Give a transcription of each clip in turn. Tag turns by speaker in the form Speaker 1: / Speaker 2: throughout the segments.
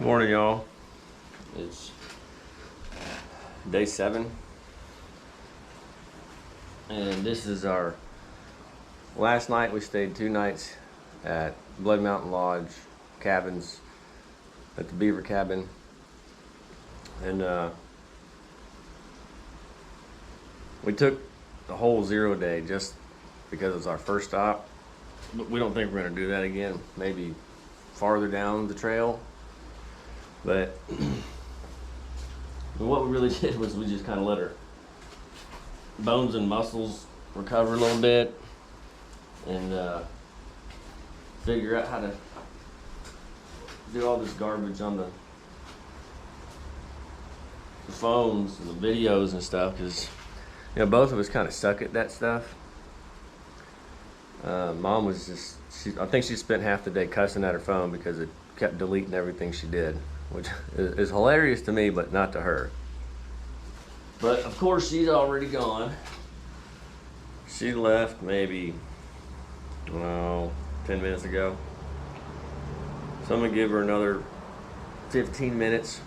Speaker 1: Morning, y'all. It's day 7, and this is our last night. We stayed 2 nights at Blood Mountain Lodge cabins at the Beaver Cabin, and we took the whole 0 day just because it's our first stop, but we don't think we're going to do that again. Maybe farther down the trail. But what we really did was we just kind of let our bones and muscles recover a little bit and figure out how to do all this garbage on the phones and the videos and stuff, because both of us kind of suck at that stuff. Mom was just, I think she spent half the day cussing at her phone because it kept deleting everything she did, which is hilarious to me, but not to her. But of course, she's already gone. She left maybe, 10 minutes ago. So I'm gonna give her another 15 minutes.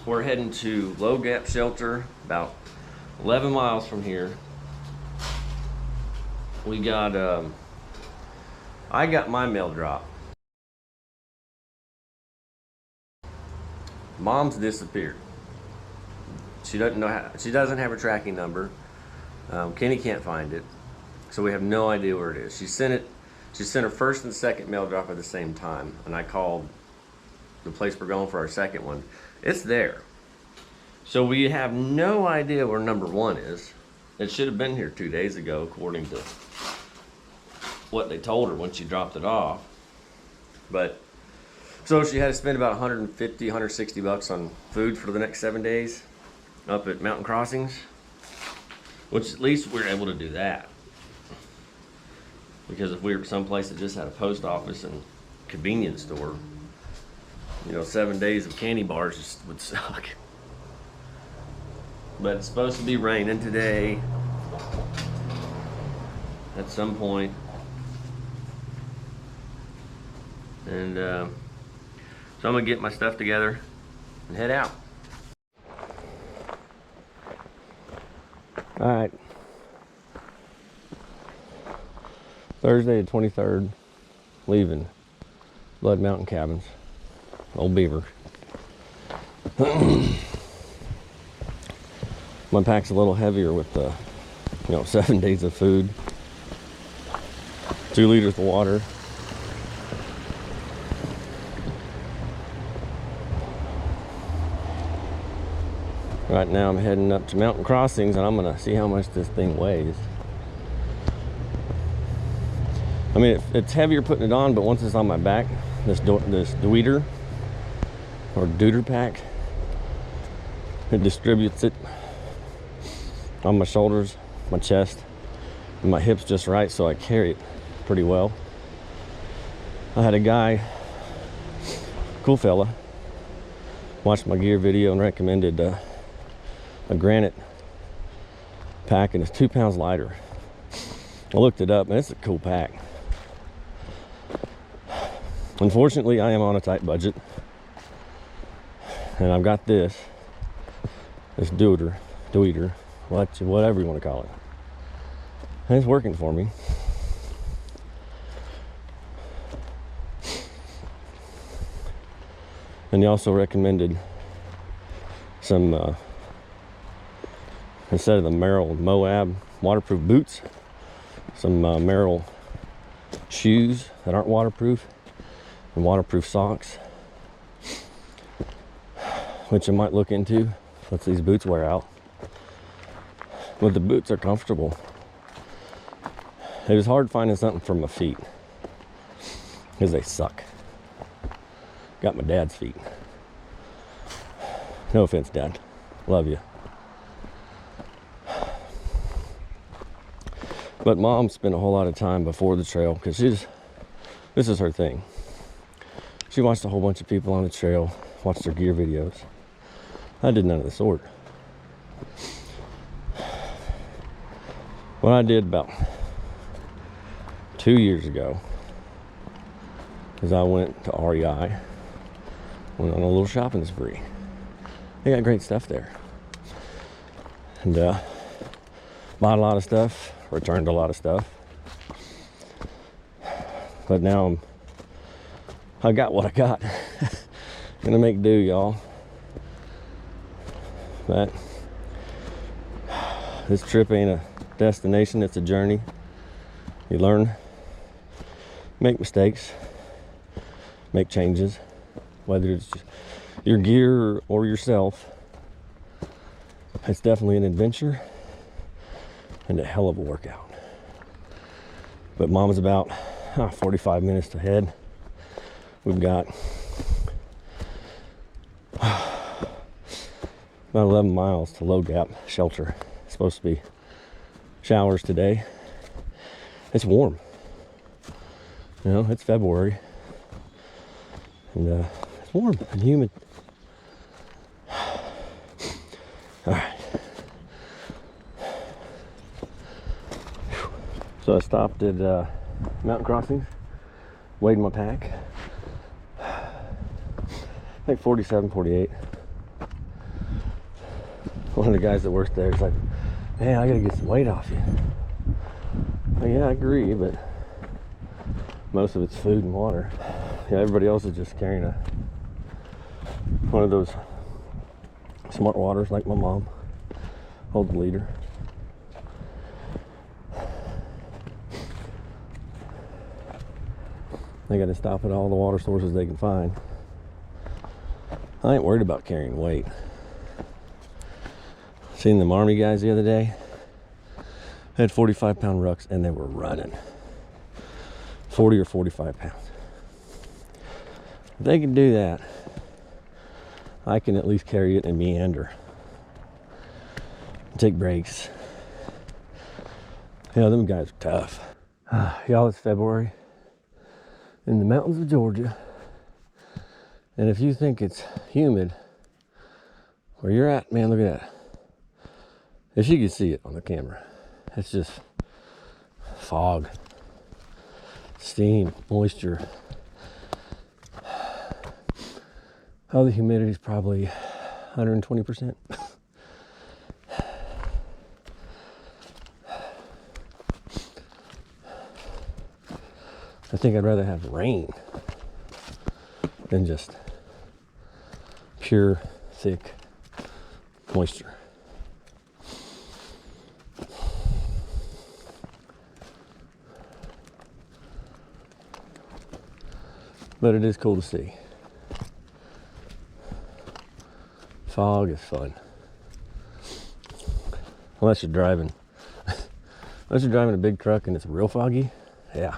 Speaker 1: We're heading to Low Gap Shelter, about 11 miles from here. We got, I got my mail drop. Mom's disappeared. She doesn't know how. She doesn't have a tracking number. Kenny can't find it, so we have no idea where it is. She sent her first and second mail drop at the same time, and I called the place we're going for our second one. It's there, so we have no idea where number 1 is. It should have been here 2 days ago, according to what they told her when she dropped it off. But so she had to spend about $150-160 on food for the next 7 days up at Mountain Crossings, which at least we're able to do that. Because if we were someplace that just had a post office and convenience store, 7 days of candy bars just would suck. But it's supposed to be raining today at some point. And so I'm gonna get my stuff together and head out. All right. Thursday the 23rd, leaving Blood Mountain Cabins, Old Beaver. My pack's a little heavier with the, 7 days of food, 2 liters of water. Right now I'm heading up to Mountain Crossings, and I'm gonna see how much this thing weighs. I mean, it's heavier putting it on, but once it's on my back, this Duder or Duder pack, it distributes it on my shoulders, my chest, and my hips just right, so I carry it pretty well. I had a guy, cool fella, watched my gear video and recommended a granite pack, and it's 2 pounds lighter. I looked it up, and it's a cool pack. Unfortunately, I am on a tight budget, and I've got this Duder, whatever you want to call it, and it's working for me. And he also recommended some instead of the Merrell Moab waterproof boots, some Merrell shoes that aren't waterproof, and waterproof socks, which I might look into once these boots wear out. But the boots are comfortable. It was hard finding something for my feet because they suck. Got my dad's feet. No offense, Dad. Love you. But Mom spent a whole lot of time before the trail because this is her thing. She watched a whole bunch of people on the trail, watched their gear videos. I did none of the sort. What I did about 2 years ago is I went to REI, went on a little shopping spree. They got great stuff there. And bought a lot of stuff, returned a lot of stuff. But now I got what I got. Gonna make do, y'all. But this trip ain't a destination, it's a journey. You learn, make mistakes, make changes, whether it's your gear or yourself. It's definitely an adventure and a hell of a workout. But Mama's about 45 minutes ahead. We've got about 11 miles to Low Gap Shelter. It's supposed to be showers today. It's warm. You know, it's February. And it's warm and humid. All right. So I stopped at Mountain Crossings, weighed my pack. I think 47, 48. One of the guys that works there is like, "Man, I gotta get some weight off you." Well, yeah, I agree, but most of it's food and water. Yeah, everybody else is just carrying one of those smart waters like my mom. Hold the leader. They got to stop at all the water sources they can find. I ain't worried about carrying weight. Seen them army guys the other day. They had 45-pound rucks and they were running. 40 or 45 pounds. If they can do that, I can at least carry it and meander. Take breaks. Yeah, them guys are tough. Y'all, it's February in the mountains of Georgia. And if you think it's humid where you're at, man, look at that. If you can see it on the camera, it's just fog, steam, moisture. Oh, the humidity is probably 120%. I think I'd rather have rain than just pure, thick moisture. But it is cool to see. Fog is fun. Unless you're driving a big truck and it's real foggy, yeah.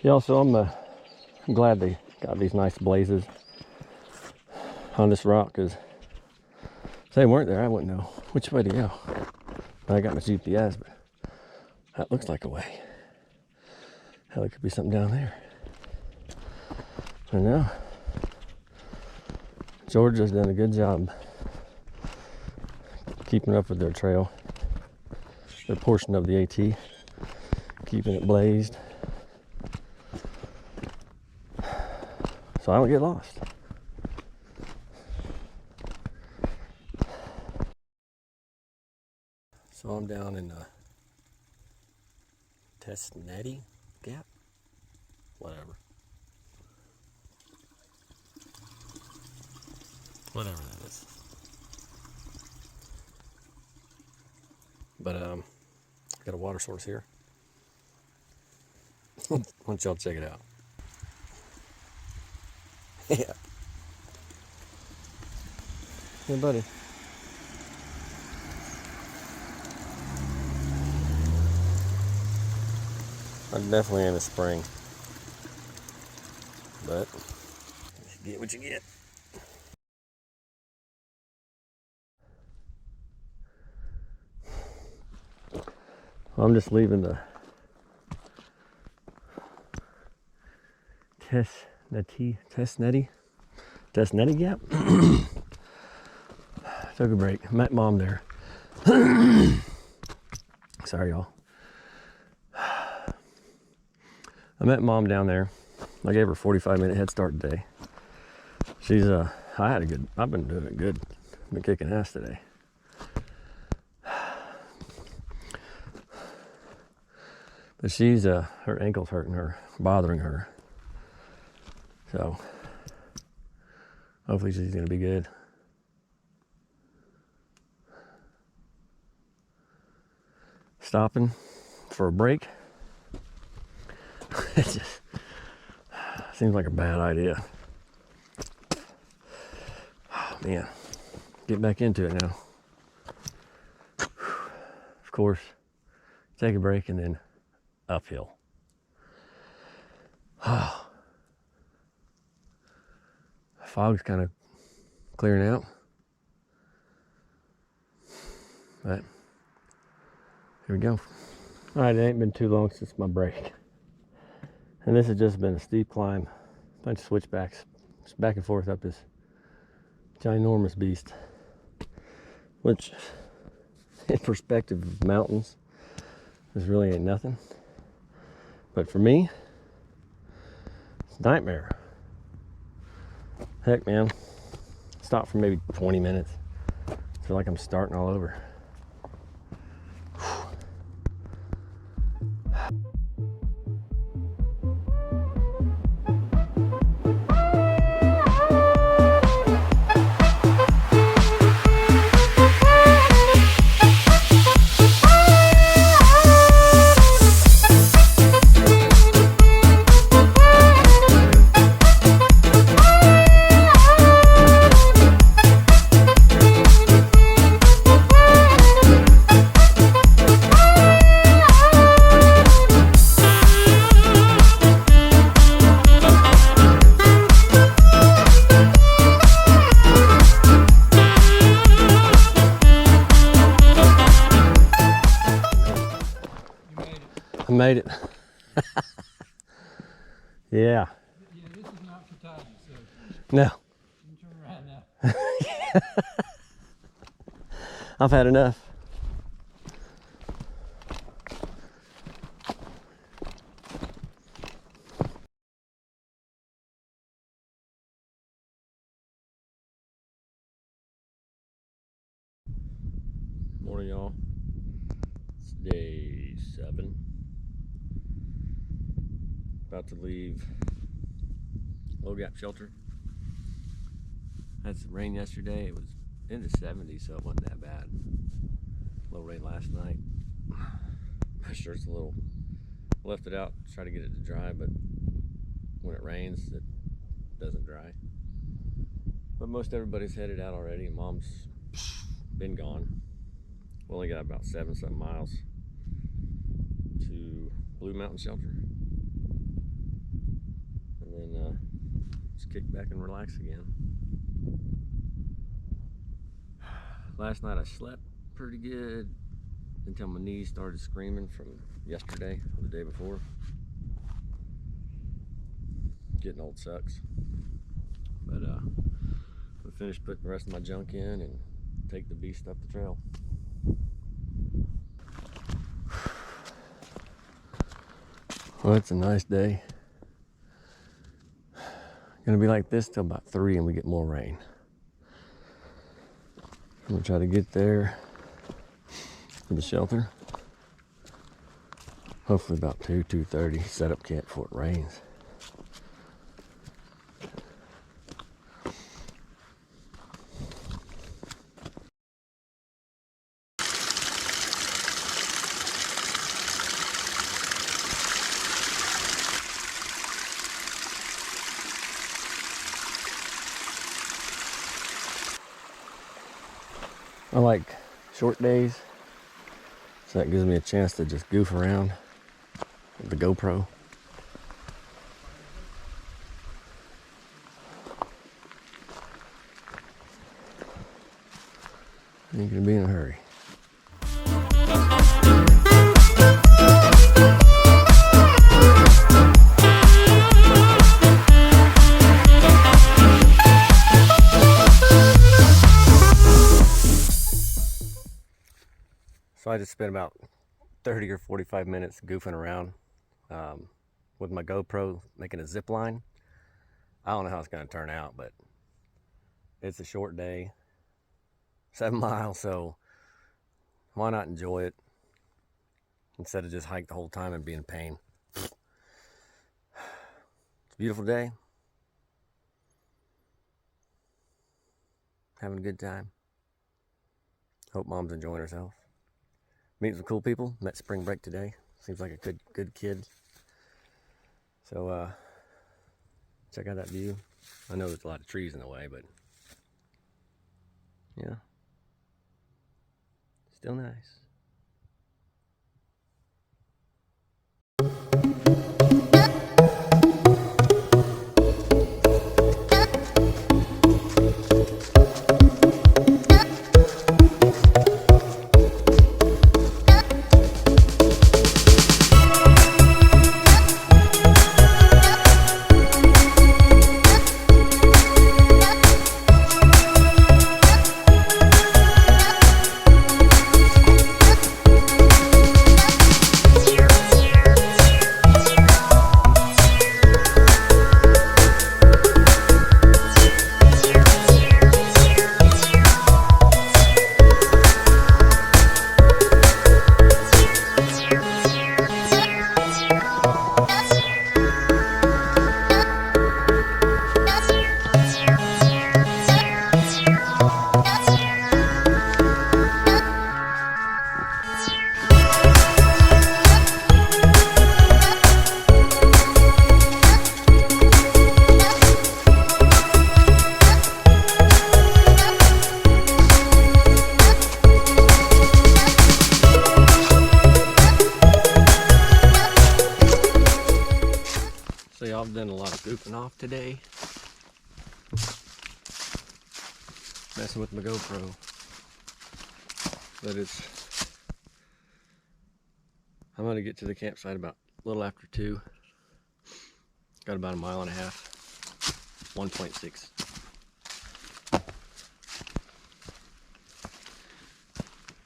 Speaker 1: Yeah, so I'm glad they got these nice blazes on this rock, because if they weren't there, I wouldn't know which way to go. I got my GPS, but that looks like a way. Hell, there could be something down there. I know. Georgia's done a good job keeping up with their trail, their portion of the AT, keeping it blazed, so I don't get lost. So I'm down in Tesnetty Gap, whatever that is. But got a water source here. Why don't y'all check it out? Yeah. Hey, buddy. I'm definitely in the spring, but you get what you get. I'm just leaving the Tesnetty Gap. Took a break. Met Mom there. Sorry, y'all. I met Mom down there. I gave her a 45-minute head start today. She's I've been doing it good. Been kicking ass today. But she's her ankle's hurting her, bothering her. So hopefully she's gonna be good. Stopping for a break. It just seems like a bad idea. Oh man, get back into it now. Of course, take a break and then uphill. Oh. Fog's kind of clearing out, but here we go. All right, it ain't been too long since my break. And this has just been a steep climb, bunch of switchbacks, just back and forth up this ginormous beast, which in perspective of mountains, this really ain't nothing. But for me, it's a nightmare. Heck, man, stop for maybe 20 minutes. I feel like I'm starting all over. I made it. Yeah.
Speaker 2: Yeah, this is not for Todd, so
Speaker 1: No.
Speaker 2: you can turn around now.
Speaker 1: I've had enough. Morning, y'all. It's day 7. About to leave Low Gap Shelter. Had some rain yesterday. It was in the 70s, so it wasn't that bad. A little rain last night. My shirt's a little, left it out to try to get it to dry, but when it rains, it doesn't dry. But most everybody's headed out already. Mom's been gone. We only got about 7-something miles to Blue Mountain Shelter. And then just kick back and relax again. Last night I slept pretty good until my knees started screaming from yesterday or the day before. Getting old sucks. But I finished putting the rest of my junk in and take the beast up the trail. Well, it's a nice day. Gonna be like this till about 3 and we get more rain. I'm gonna try to get there to the shelter. Hopefully about 2:30. Set up camp before it rains. I like short days, so that gives me a chance to just goof around with the GoPro. Ain't gonna be in a hurry. So I just spent about 30 or 45 minutes goofing around with my GoPro, making a zip line. I don't know how it's going to turn out, but it's a short day, 7 miles, so why not enjoy it instead of just hike the whole time and be in pain. It's a beautiful day. Having a good time. Hope mom's enjoying herself. Meeting some cool people. Met spring break today. Seems like a good kid. So check out that view. I know there's a lot of trees in the way, but yeah, still nice. So y'all have done a lot of goofing off today. Messing with my GoPro. But I'm gonna get to the campsite about a little after 2. Got about 1.5 miles, 1.6.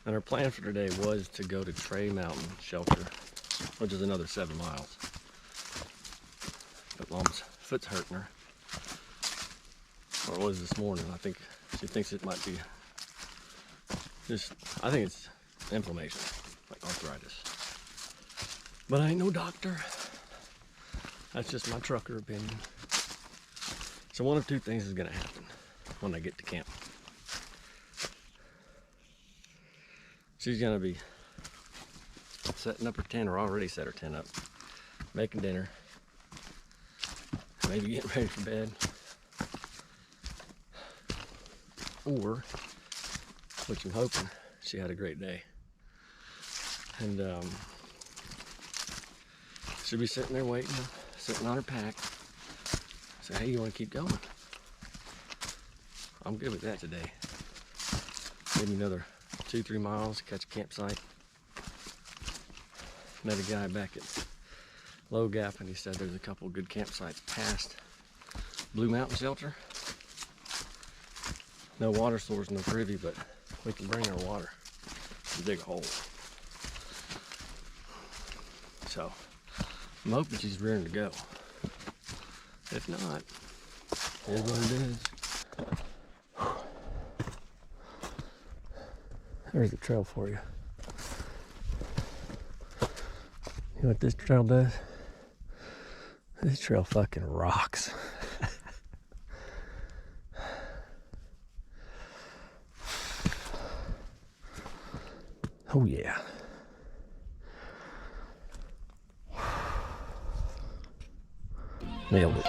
Speaker 1: And our plan for today was to go to Trey Mountain Shelter, which is another 7 miles. But mom's foot's hurting her. Or it was this morning. I think she thinks it might be I think it's inflammation, like arthritis. But I ain't no doctor. That's just my trucker opinion. So one of 2 things is gonna happen when I get to camp. She's gonna be setting up her tent, or already set her tent up, making dinner, maybe getting ready for bed, or, which I'm hoping, she had a great day, and she'll be sitting there waiting, sitting on her pack. Say, hey, you want to keep going? I'm good with that today. Maybe another 2-3 miles, catch a campsite. Met a guy back at Low Gap, and he said there's a couple of good campsites past Blue Mountain Shelter. No water source, no privy, but we can bring our water and dig a hole. So I'm hoping she's ready to go. If not, it is what it is. There's the trail for you. You know what this trail does? This trail fucking rocks. Oh yeah. Nailed it.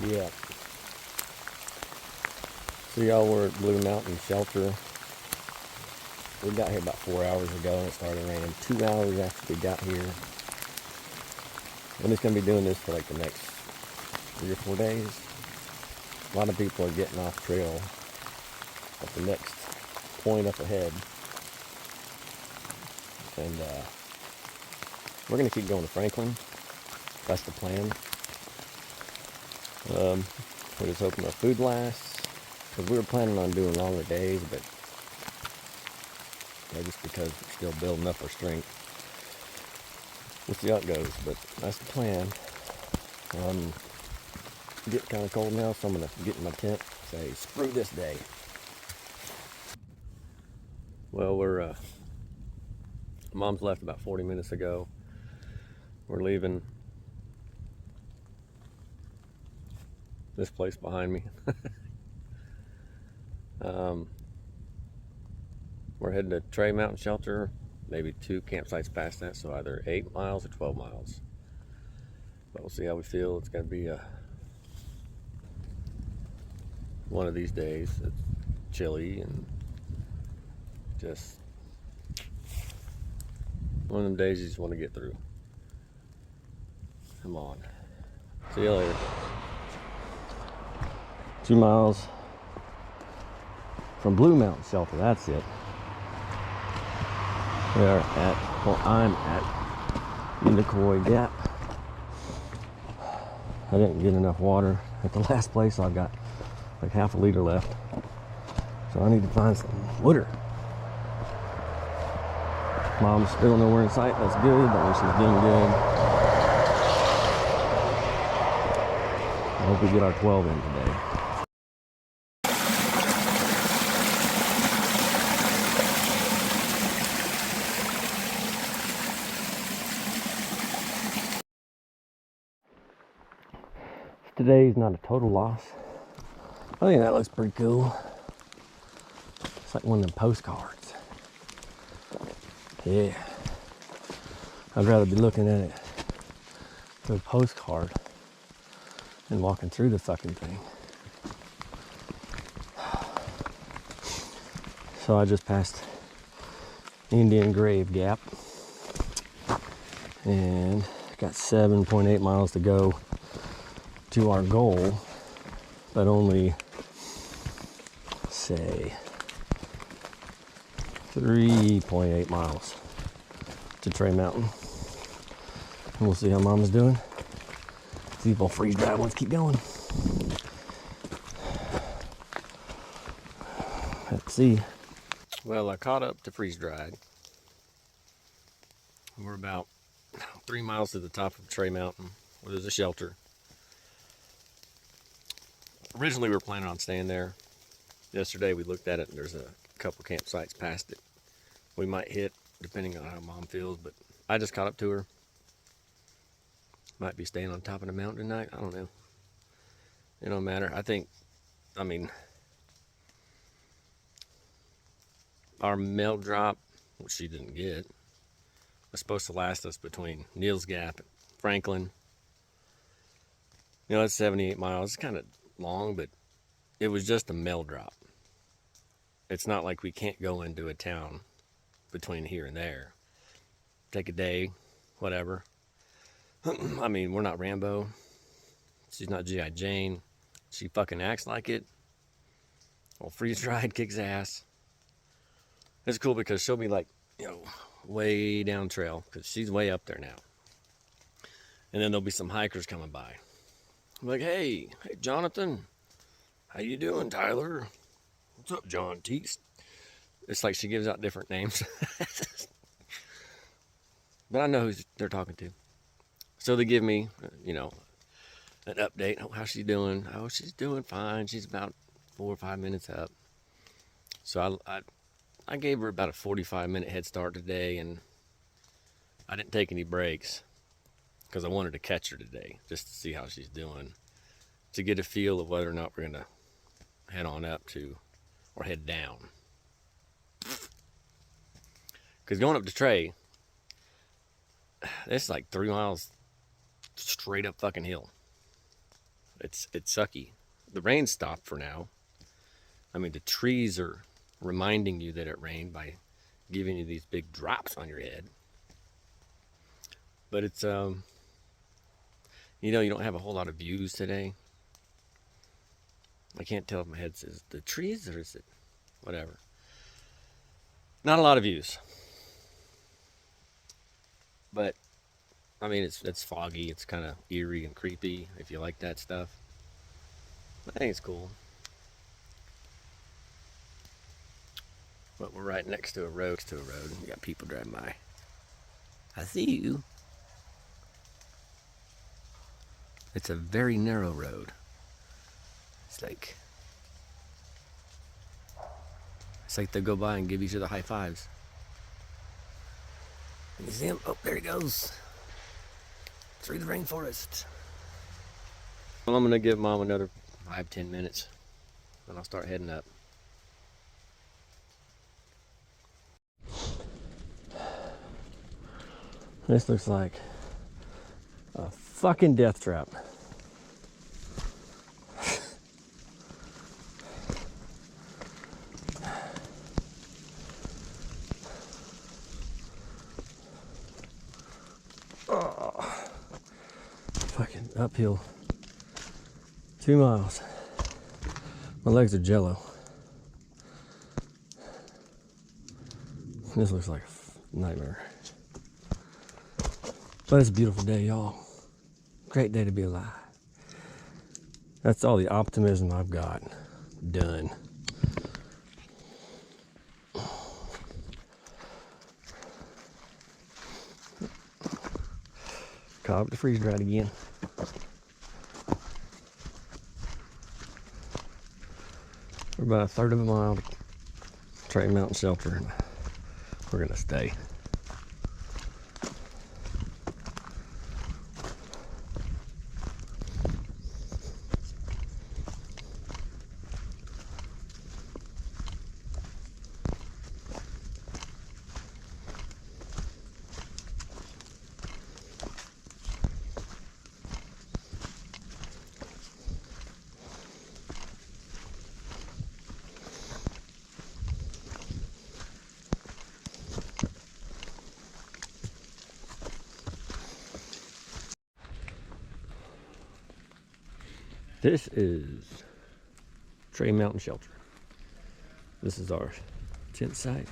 Speaker 1: Yeah. So y'all were at Blue Mountain Shelter. We got here about 4 hours ago and it started raining 2 hours after we got here. We're just going to be doing this for like the next 3 or 4 days. A lot of people are getting off trail at the next point up ahead. And we're going to keep going to Franklin. That's the plan. We're just hoping our food lasts. Because we were planning on doing longer days, but just because we're still building up our strength. We'll see how it goes, but that's the plan. It's getting kind of cold now, so I'm going to get in my tent and say, screw this day. Well, Mom's left about 40 minutes ago. We're leaving this place behind me. We're heading to Trey Mountain Shelter, maybe 2 campsites past that, so either 8 miles or 12 miles. But we'll see how we feel. It's going to be one of these days. It's chilly and just one of them days you just want to get through. Come on. See you later. 2 miles from Blue Mountain Shelter, that's it. I'm at Unicoi Gap. I didn't get enough water at the last place, so I've got like half a liter left. So I need to find some water. Mom's still nowhere in sight, that's good. That means she's doing good. I hope we get our 12 in today. Today's not a total loss. I think that looks pretty cool. It's like one of them postcards. Yeah. I'd rather be looking at it through a postcard than walking through the fucking thing. So I just passed Indian Grave Gap and got 7.8 miles to go to our goal, but only, say, 3.8 miles to Trey Mountain. And we'll see how Mama's doing. See if we'll freeze dry. Let's keep going. Let's see. Well, I caught up to freeze dried. We're about 3 miles to the top of Trey Mountain, where there's a shelter. Originally, we were planning on staying there. Yesterday, we looked at it, and there's a couple campsites past it we might hit, depending on how Mom feels. But I just caught up to her. Might be staying on top of the mountain tonight. I don't know. It don't matter. I mean, our mail drop, which she didn't get, was supposed to last us between Neal's Gap and Franklin. You know, it's 78 miles. It's kind of long, but it was just a mail drop. It's not like we can't go into a town between here and there. Take a day, whatever. I mean, we're not Rambo. She's not G.I. Jane. She fucking acts like it. Well, freeze dried, kicks ass. It's cool because she'll be like, you know, way down trail because she's way up there now. And then there'll be some hikers coming by. I'm like, hey, Jonathan. How you doing, Tyler? What's up, John Teese? It's like she gives out different names. But I know who they're talking to. So they give me, you know, an update. Oh, how's she doing? Oh, she's doing fine. She's about 4 or 5 minutes up. So I gave her about a 45-minute head start today, and I didn't take any breaks because I wanted to catch her today just to see how she's doing, to get a feel of whether or not we're going to head on up to or head down. Because going up to Trey, it's like 3 miles straight up fucking hill. It's sucky. The rain stopped for now. I mean, the trees are reminding you that it rained by giving you these big drops on your head. But it's, you know, you don't have a whole lot of views today. I can't tell if my head says the trees or is it whatever. Not a lot of views. But, I mean, it's foggy. It's kind of eerie and creepy if you like that stuff. I think it's cool. But we're right next to a road. You got people driving by. I see you. It's a very narrow road. It's like they go by and give each other high fives. You see him? Oh, there he goes. Through the rainforest. Well, I'm gonna give Mom another 5-10 minutes, then I'll start heading up. This looks like a fucking death trap. Oh, fucking uphill 2 miles. My legs are jello. This looks like a nightmare. But it's a beautiful day, y'all. Great day to be alive. That's all the optimism I've got. Done. Caught up to freeze dried again. We're about a third of a mile to Trey Mountain Shelter. We're gonna stay. This is Trey Mountain Shelter. This is our tent site.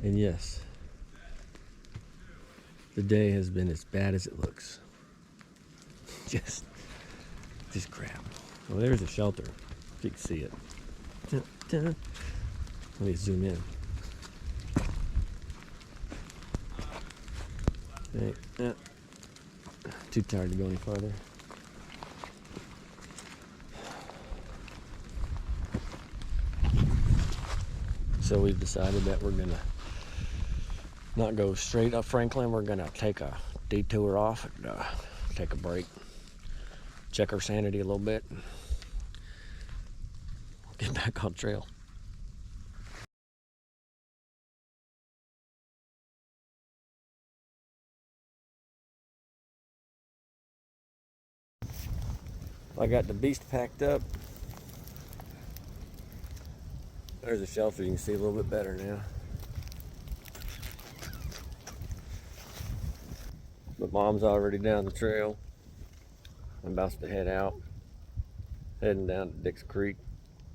Speaker 1: And yes, the day has been as bad as it looks. Just crap. Well, there's a shelter, if you can see it. Dun, dun. Let me zoom in. Okay. Too tired to go any farther. So we've decided that we're gonna not go straight up Franklin. We're gonna take a detour off and take a break, check our sanity a little bit, get back on trail. I got the beast packed up. There's a shelter, you can see a little bit better now. But Mom's already down the trail. I'm about to head out. Heading down to Dix Creek,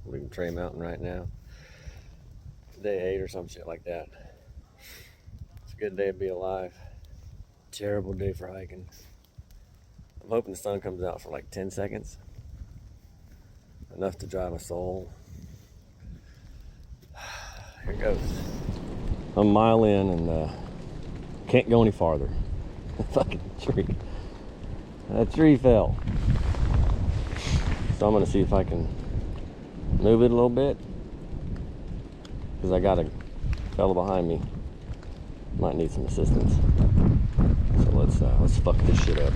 Speaker 1: leaving Trey Mountain right now. Day 8 or some shit like that. It's a good day to be alive. Terrible day for hiking. I'm hoping the sun comes out for like 10 seconds. Enough to dry my soul. Here goes. I'm a mile in and can't go any farther. Fucking tree. That tree fell. So I'm gonna see if I can move it a little bit, because I got a fella behind me. Might need some assistance. So let's fuck this shit up.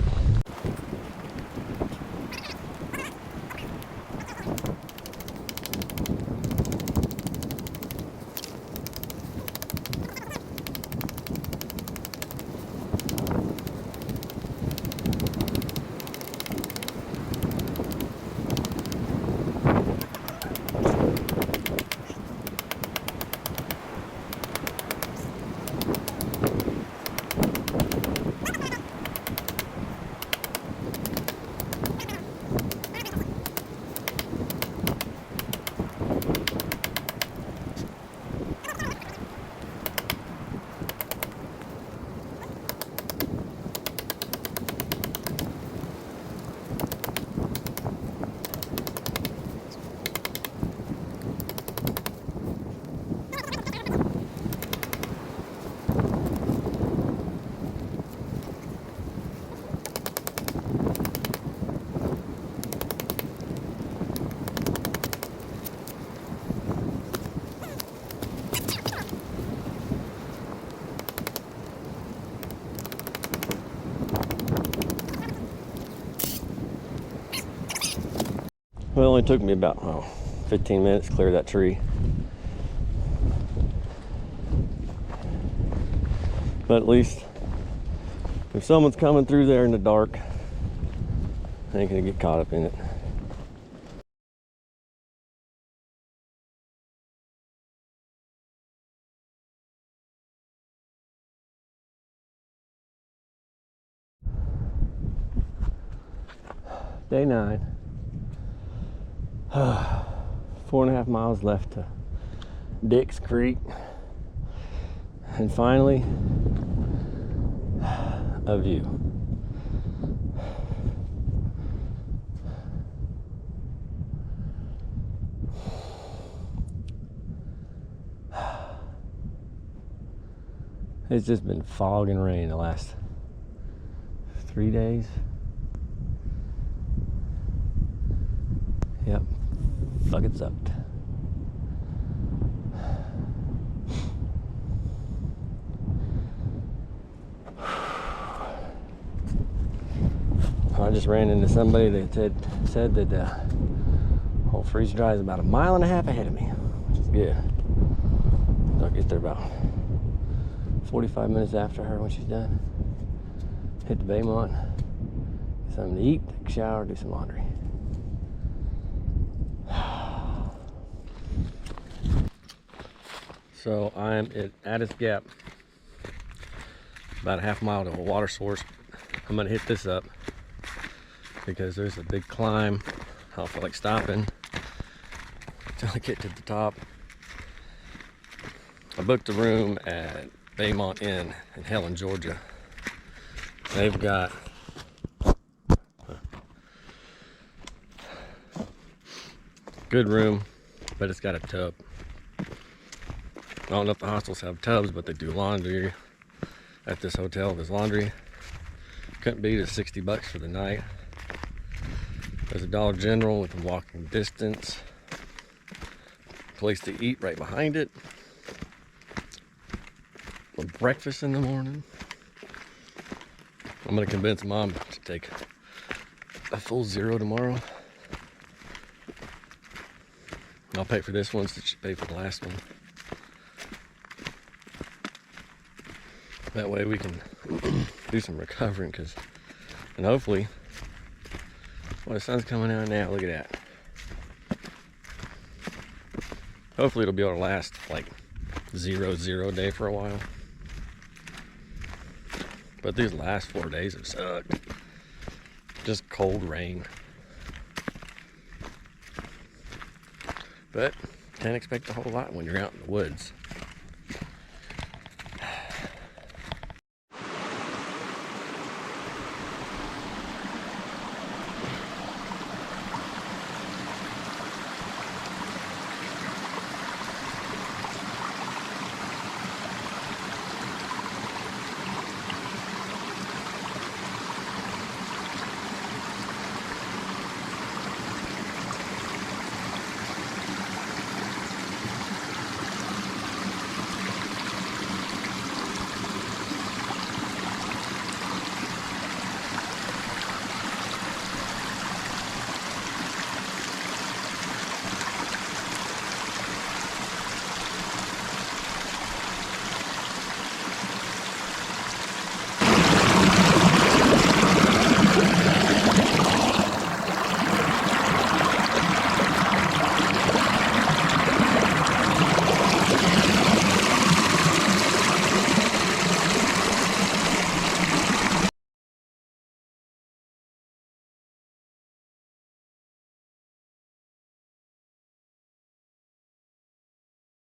Speaker 1: Well, it only took me about 15 minutes to clear that tree. But at least if someone's coming through there in the dark, I ain't gonna get caught up in it. Day 9. 4.5 miles left to Dix Creek. And finally, a view. It's just been fog and rain the last 3 days. Yep, fucking sucked. I just ran into somebody that said that old freeze dry is about 1.5 miles ahead of me, which is good. So I'll get there about 45 minutes after her when she's done. Hit the Baymont, get something to eat, take a shower, do some laundry. So I'm at Addis Gap, about a 1/2 mile to a water source. I'm gonna hit this up because there's a big climb. I don't feel like stopping until I get to the top. I booked a room at Baymont Inn in Helen, Georgia. They've got good room, but it's got a tub. I don't know if the hostels have tubs, but they do laundry. At this hotel, there's laundry. Couldn't beat it, $60 for the night. There's a Dollar General within walking distance. Place to eat right behind it. breakfast in the morning. I'm gonna convince Mom to take a full 0 tomorrow. I'll pay for this one so she paid for the last one. That way we can do some recovering, and hopefully, well, the sun's coming out now. Look at that. Hopefully it'll be able to last like 0 day for a while. But these last 4 days have sucked. Just cold rain. But can't expect a whole lot when you're out in the woods.